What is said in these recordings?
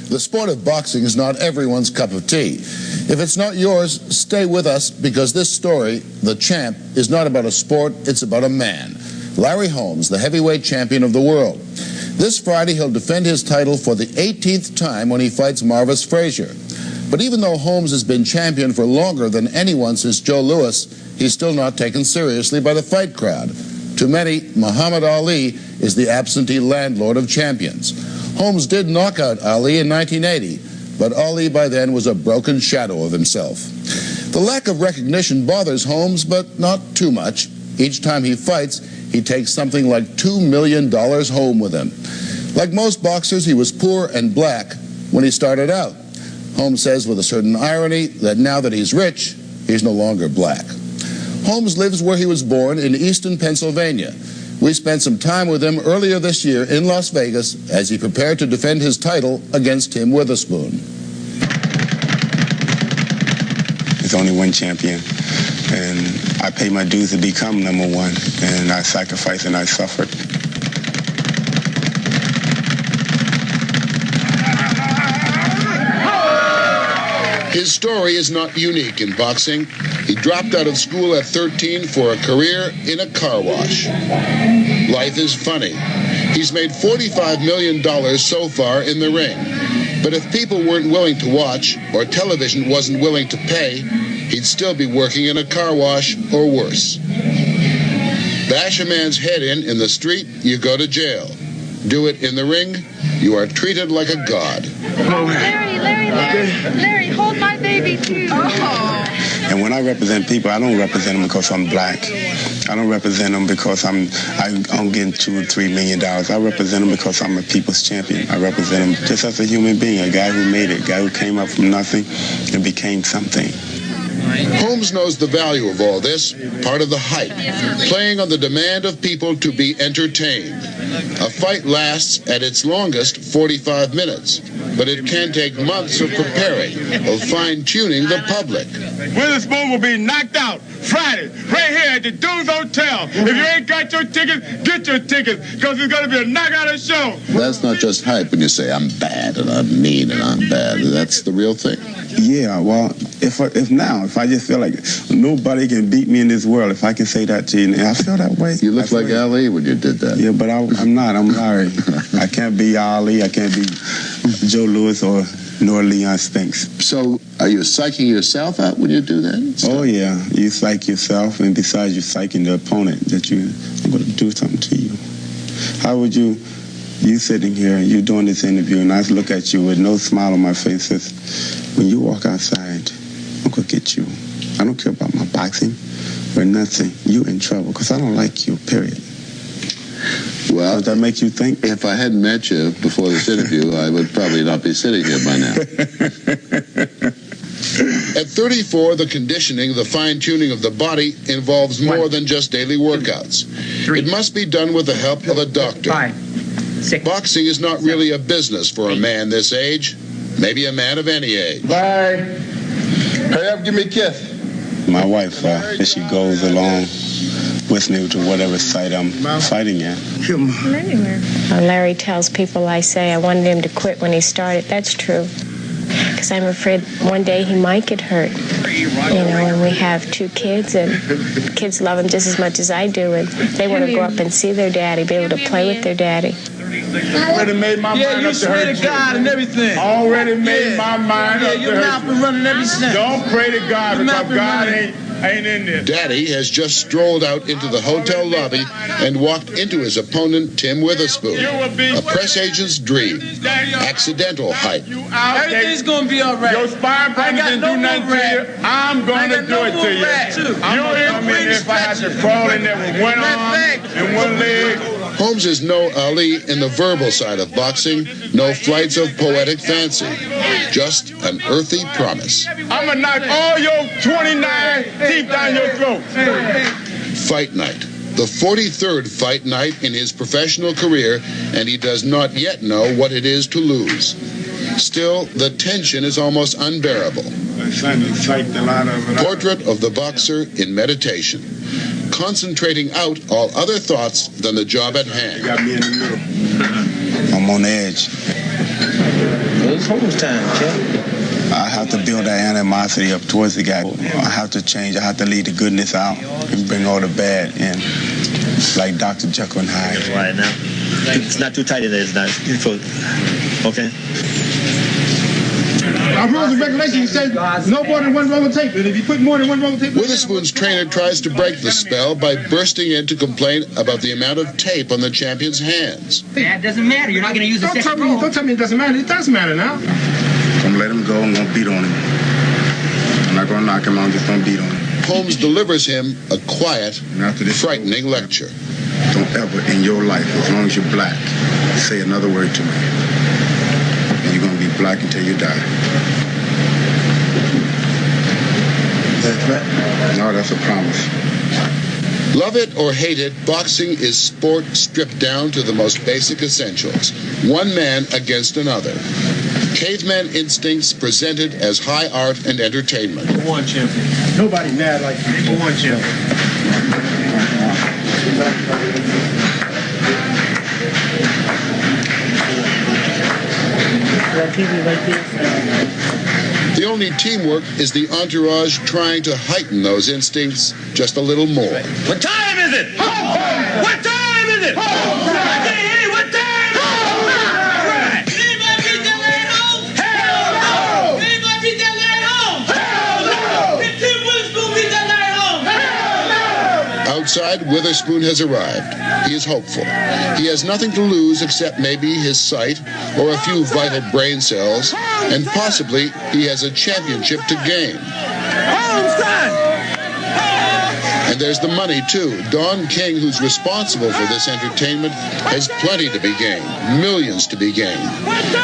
The sport of boxing is not everyone's cup of tea. If it's not yours, stay with us, because this story, The Champ, is not about a sport, it's about a man. Larry Holmes, the heavyweight champion of the world. This Friday, he'll defend his title for the 18th time when he fights Marvis Frazier. But even though Holmes has been champion for longer than anyone since Joe Louis, he's still not taken seriously by the fight crowd. To many, Muhammad Ali is the absentee landlord of champions. Holmes did knock out Ali in 1980, but Ali by then was a broken shadow of himself. The lack of recognition bothers Holmes, but not too much. Each time he fights, he takes something like $2 million home with him. Like most boxers, he was poor and black when he started out. Holmes says with a certain irony that now that he's rich, he's no longer black. Holmes lives where he was born in Easton, Pennsylvania. We spent some time with him earlier this year in Las Vegas as he prepared to defend his title against Tim Witherspoon. There's only one champion, and I paid my dues to become #1, and I sacrificed and I suffered. His story is not unique in boxing. He dropped out of school at 13 for a career in a car wash. Life is funny. He's made $45 million so far in the ring. But if people weren't willing to watch, or television wasn't willing to pay, he'd still be working in a car wash or worse. Bash a man's head in the street, you go to jail. Do it in the ring, you are treated like a god. Larry, hold my baby too. Oh. And when I represent people, I don't represent them because I'm black. I don't represent them because I'm getting $2 or $3 million. I represent them because I'm a people's champion. I represent them just as a human being, a guy who made it, a guy who came up from nothing and became something. Holmes knows the value of all this, part of the hype, playing on the demand of people to be entertained. A fight lasts, at its longest, 45 minutes, but it can take months of preparing, of fine-tuning the public. Witherspoon will be knocked out Friday, right here at the Dunes Hotel. If you ain't got your tickets, get your tickets, because it's going to be a knockout show. That's not just hype when you say, I'm bad and I'm mean and I'm bad. That's the real thing. Yeah, well, if I just feel like nobody can beat me in this world, if I can say that to you, and I feel that way. You look like Ali when you did that. Yeah, but I'm not. I'm Larry. I can't be Ali. I can't be Joe Louis nor Leon Spinks. So are you psyching yourself out when you do that? Oh, yeah. You psych yourself, and besides you psyching the opponent that I'm going to do something to you. How would you sitting here, you doing this interview, and I look at you with no smile on my face, says, when you walk outside, I'm going to get you. I don't care about my boxing or nothing. You in trouble, because I don't like you, period. Well, does that make you think? If I hadn't met you before this interview, I would probably not be sitting here by now. At 34, the conditioning, the fine-tuning of the body involves more than just daily workouts. It must be done with the help of a doctor. 5, 6. Boxing is not really a business for a man this age, maybe a man of any age. Bye. Hurry up, give me a kiss. My wife, she goes along with me to whatever site I'm fighting at. Larry tells people I say I wanted him to quit when he started. That's true. Because I'm afraid one day he might get hurt. You know, and we have 2 kids, and kids love him just as much as I do, and they want to go up and see their daddy, be able to play with their daddy. Already made my mind up to hurt you. God and everything. Already made my mind up to hurt you. Your mouth been running ever since. Don't pray to God, because God ain't in there. Daddy has just strolled out into the hotel lobby and walked into his opponent, Tim Witherspoon. A press agent's dream. Accidental hype. Everything's going to be all right. Your sparring partner didn't do nothing to you. I'm going to do it to you. I'm going to come in there if I have to crawl in there with one arm and one leg. Holmes is no Ali in the verbal side of boxing, no flights of poetic fancy, just an earthy promise. I'm going to knock all your 29 teeth down your throat. Fight night. The 43rd fight night in his professional career, and he does not yet know what it is to lose. Still, the tension is almost unbearable. Portrait of the boxer in meditation, concentrating out all other thoughts than the job at hand. I'm on the edge. Holmes time, champ. I have to build that animosity up towards the guy. I have to change. I have to leave the goodness out and bring all the bad in, like Dr. Jekyll and Hyde. Right now, it's not too tight in there. It's not. Okay. Our rules and regulations say no more than one roll of tape. And if you put more than one roll of tape... Witherspoon's trainer tries to break the spell by bursting in to complain about the amount of tape on the champion's hands. That doesn't matter. You're not going to use the second roll. Don't tell me it doesn't matter. It does matter now. I'm going to let him go. I'm going to beat on him. I'm not going to knock him out. I'm just going to beat on him. Holmes delivers him a quiet, frightening lecture. Don't ever in your life, as long as you're black, say another word to me. And you're going to be black until you die. Is that a threat? No, that's a promise. Love it or hate it, boxing is sport stripped down to the most basic essentials. One man against another. Caveman instincts presented as high art and entertainment. Number one champion. Nobody mad like you. Number one champion. The only teamwork is the entourage trying to heighten those instincts just a little more. What time is it? What time is it? I can't hear you. What time? Outside, Witherspoon has arrived. He is hopeful. He has nothing to lose except maybe his sight or a few vital brain cells, and possibly he has a championship to gain. And there's the money, too. Don King, who's responsible for this entertainment, has plenty to be gained, millions to be gained.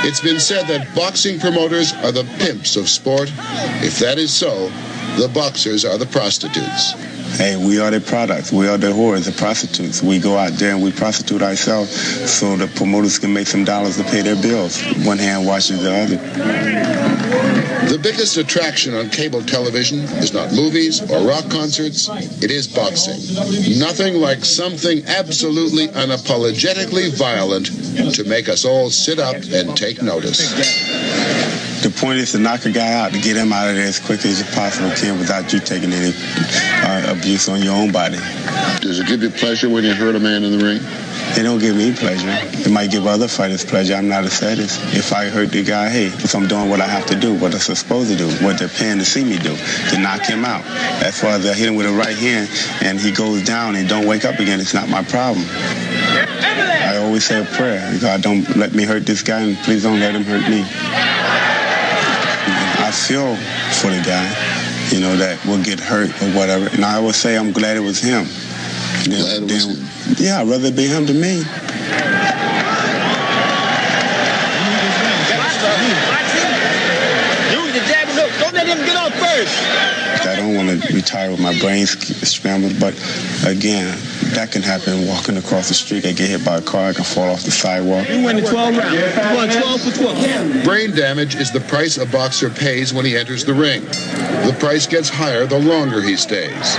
It's been said that boxing promoters are the pimps of sport. If that is so, the boxers are the prostitutes. Hey, we are the products. We are the whores, the prostitutes. We go out there and we prostitute ourselves so the promoters can make some dollars to pay their bills. One hand washes the other. The biggest attraction on cable television is not movies or rock concerts. It is boxing. Nothing like something absolutely unapologetically violent to make us all sit up and take notice. The point is to knock a guy out, to get him out of there as quick as you possibly can without you taking any abuse on your own body. Does it give you pleasure when you hurt a man in the ring? It don't give me pleasure. It might give other fighters pleasure. I'm not a sadist. If I hurt the guy, hey, if I'm doing what I have to do, what I'm supposed to do, what they're paying to see me do, to knock him out. As far as I hit him with a right hand and he goes down and don't wake up again, it's not my problem. I always say a prayer. God, don't let me hurt this guy and please don't let him hurt me. I feel for the guy, you know, that will get hurt or whatever. And I always say I'm glad it was him. Glad it was him? Yeah, I'd rather it be him than me. Don't let him get on first. I don't want to retire with my brain scrambled, but again, that can happen walking across the street. I get hit by a car, I can fall off the sidewalk. You win the 12 rounds. You won 12 for 12. Brain damage is the price a boxer pays when he enters the ring. The price gets higher the longer he stays.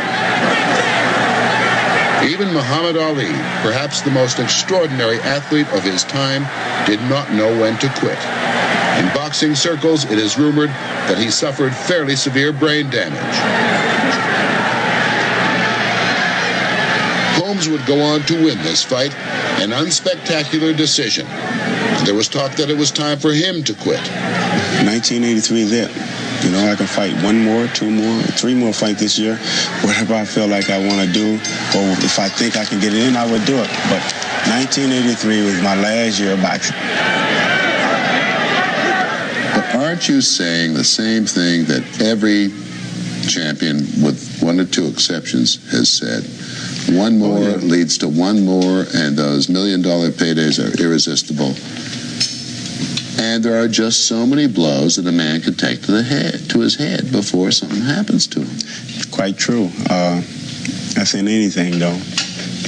Even Muhammad Ali, perhaps the most extraordinary athlete of his time, did not know when to quit. In boxing circles, it is rumored that he suffered fairly severe brain damage. Holmes would go on to win this fight, an unspectacular decision. There was talk that it was time for him to quit. 1983 is it. You know, I can fight one more, two more, three more fights this year. Whatever I feel like I want to do, or if I think I can get it in, I would do it. But 1983 was my last year of boxing. But aren't you saying the same thing that every champion, with one or two exceptions, has said? One more leads to one more, and those $1 million paydays are irresistible. And there are just so many blows that a man can take to his head before something happens to him. Quite true. That's in anything, though.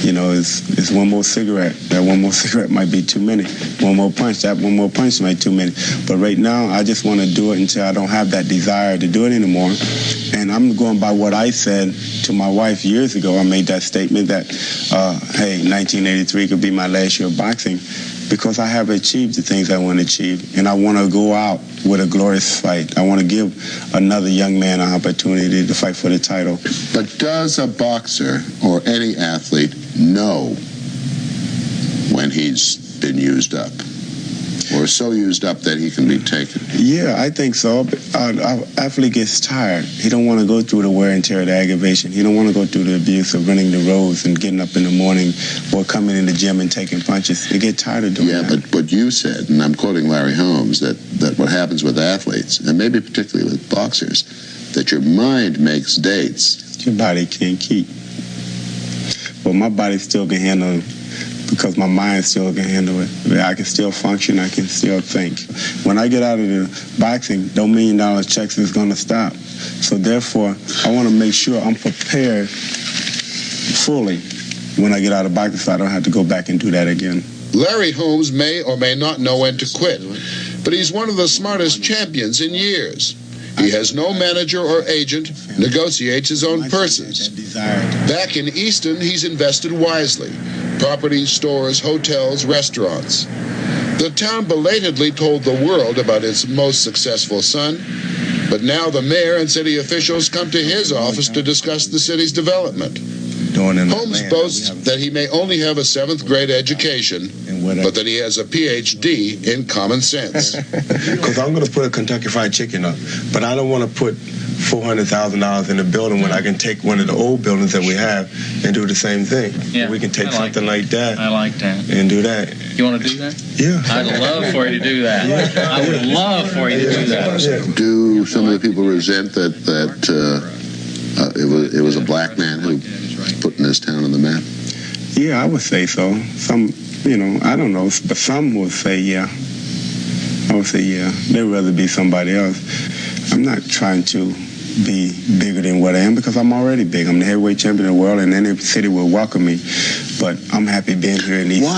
You know, it's one more cigarette. That one more cigarette might be too many. One more punch. That one more punch might be too many. But right now, I just want to do it until I don't have that desire to do it anymore. And I'm going by what I said to my wife years ago. I made that statement that, hey, 1983 could be my last year of boxing. because I have achieved the things I want to achieve, and I want to go out with a glorious fight. I want to give another young man an opportunity to fight for the title. But does a boxer or any athlete know when he's been used up, or so used up that he can be taken? Yeah, I think so. Our athlete gets tired. He don't want to go through the wear and tear, the aggravation. He don't want to go through the abuse of running the roads and getting up in the morning or coming in the gym and taking punches. They get tired of doing that. Yeah, but you said, and I'm quoting Larry Holmes, that what happens with athletes, and maybe particularly with boxers, that your mind makes dates. Your body can't keep. But my body still can handle it, because my mind still can handle it. I can still function, I can still think. When I get out of the boxing, no $1 million checks is gonna stop. So therefore, I wanna make sure I'm prepared fully when I get out of boxing so I don't have to go back and do that again. Larry Holmes may or may not know when to quit, but he's one of the smartest champions in years. He has no manager or agent, negotiates his own purses. Back in Easton, he's invested wisely. Properties, stores, hotels, restaurants. The town belatedly told the world about its most successful son, but now the mayor and city officials come to his office to discuss the city's development. Holmes boasts that he may only have a 7th grade education, but that he has a PhD in common sense. Because I'm going to put a Kentucky Fried Chicken up, but I don't want to put $400,000 in a building when I can take one of the old buildings that we have and do the same thing. Yeah, we can take something like that. I like that. And do that. You want to do that? Yeah. I'd love for you to do that. I would love for you to do that. Do some of the people resent that it was a black man who putting this town on the map? Yeah, I would say so. Some, I don't know, but some would say yeah. I would say yeah. They'd rather be somebody else. I'm not trying to be bigger than what I am, because I'm already big. I'm the heavyweight champion of the world, and any city will welcome me. But I'm happy being here in Easton.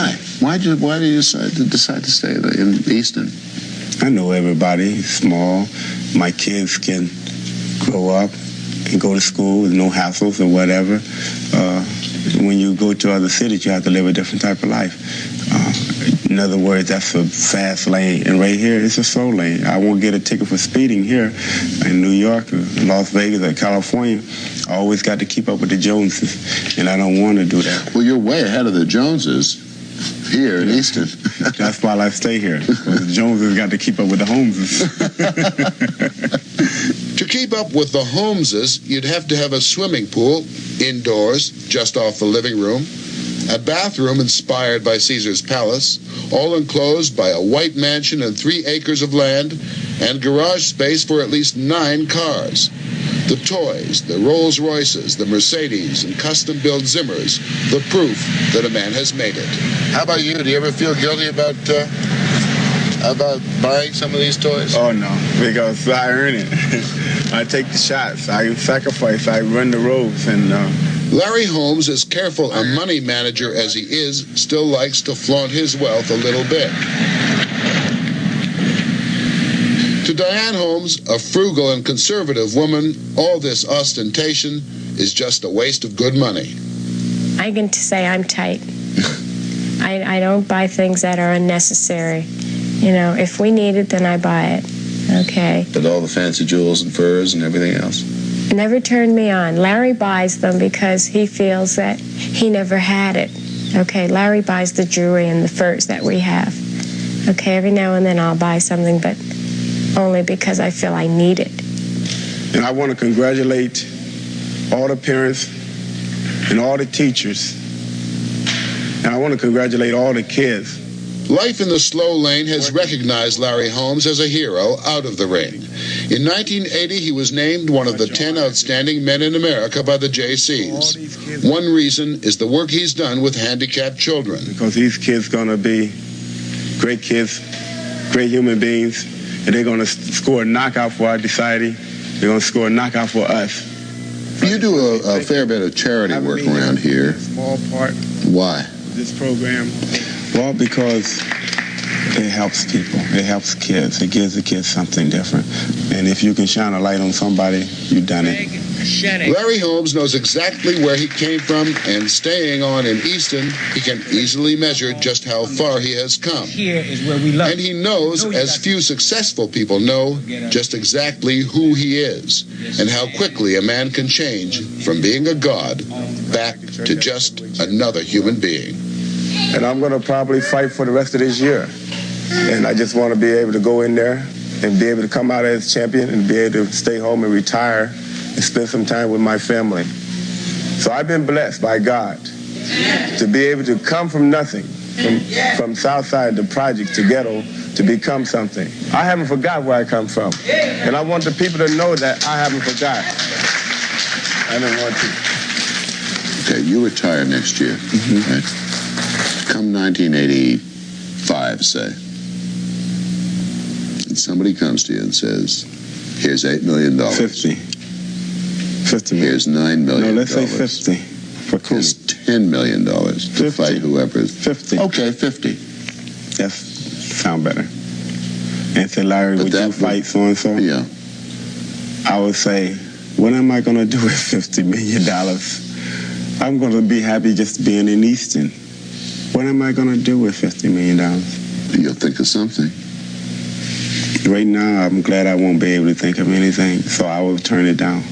Why? Why did you decide to stay in Easton? I know everybody. It's small. My kids can grow up and go to school with no hassles or whatever. When you go to other cities, you have to live a different type of life. In other words, that's a fast lane. And right here, it's a slow lane. I won't get a ticket for speeding here in New York or Las Vegas or California. I always got to keep up with the Joneses, and I don't want to do that. Well, you're way ahead of the Joneses here in Easton. That's why I stay here. The Joneses got to keep up with the Holmeses. To keep up with the Holmeses, you'd have to have a swimming pool indoors, just off the living room, a bathroom inspired by Caesar's Palace, all enclosed by a white mansion and 3 acres of land, and garage space for at least 9 cars. The toys, the Rolls Royces, the Mercedes, and custom-built Zimmers, the proof that a man has made it. How about you? Do you ever feel guilty about buying some of these toys? Oh, no, because I earn it. I take the shots. I sacrifice. I run the roads. And Larry Holmes, as careful a money manager as he is, still likes to flaunt his wealth a little bit. To Diane Holmes, a frugal and conservative woman, all this ostentation is just a waste of good money. I can say I'm tight. I don't buy things that are unnecessary. If we need it, then I buy it. Okay. With all the fancy jewels and furs and everything else? Never turned me on. Larry buys them because he feels that he never had it. Okay, Larry buys the jewelry and the furs that we have. Okay, every now and then I'll buy something, but only because I feel I need it. And I want to congratulate all the parents and all the teachers. And I want to congratulate all the kids. Life in the slow lane has recognized Larry Holmes as a hero out of the ring. In 1980, he was named one of the 10 outstanding men in America by the JCs. One reason is the work he's done with handicapped children. Because these kids going to be great kids, great human beings, and they're going to score a knockout for our society. They're going to score a knockout for us. You do a fair bit of charity work around here. Small part. Why? This program. Well, because it helps people. It helps kids. It gives the kids something different. And if you can shine a light on somebody, you've done it. Larry Holmes knows exactly where he came from, and staying on in Easton, he can easily measure just how far he has come. Here is where we love. And he knows, as few successful people know, just exactly who he is and how quickly a man can change from being a god back to just another human being. And I'm going to probably fight for the rest of this year. And I just want to be able to go in there and be able to come out as champion and be able to stay home and retire and spend some time with my family. So I've been blessed by God to be able to come from nothing, from Southside to Project to Ghetto, to become something. I haven't forgot where I come from. And I want the people to know that I haven't forgot. I don't want to. Okay, you retire next year, right? Come 1985, say, and somebody comes to you and says, here's $8 million. 50 million. Here's $9 million. No, let's say 50 for Cooley. Here's $10 million to fight whoever. 50. Okay, 50. Yes, sound better. And say, Larry, would you fight so-and-so? Yeah. I would say, what am I going to do with $50 million? I'm going to be happy just being in Easton. What am I going to do with $50 million? You'll think of something. Right now, I'm glad I won't be able to think of anything, so I will turn it down.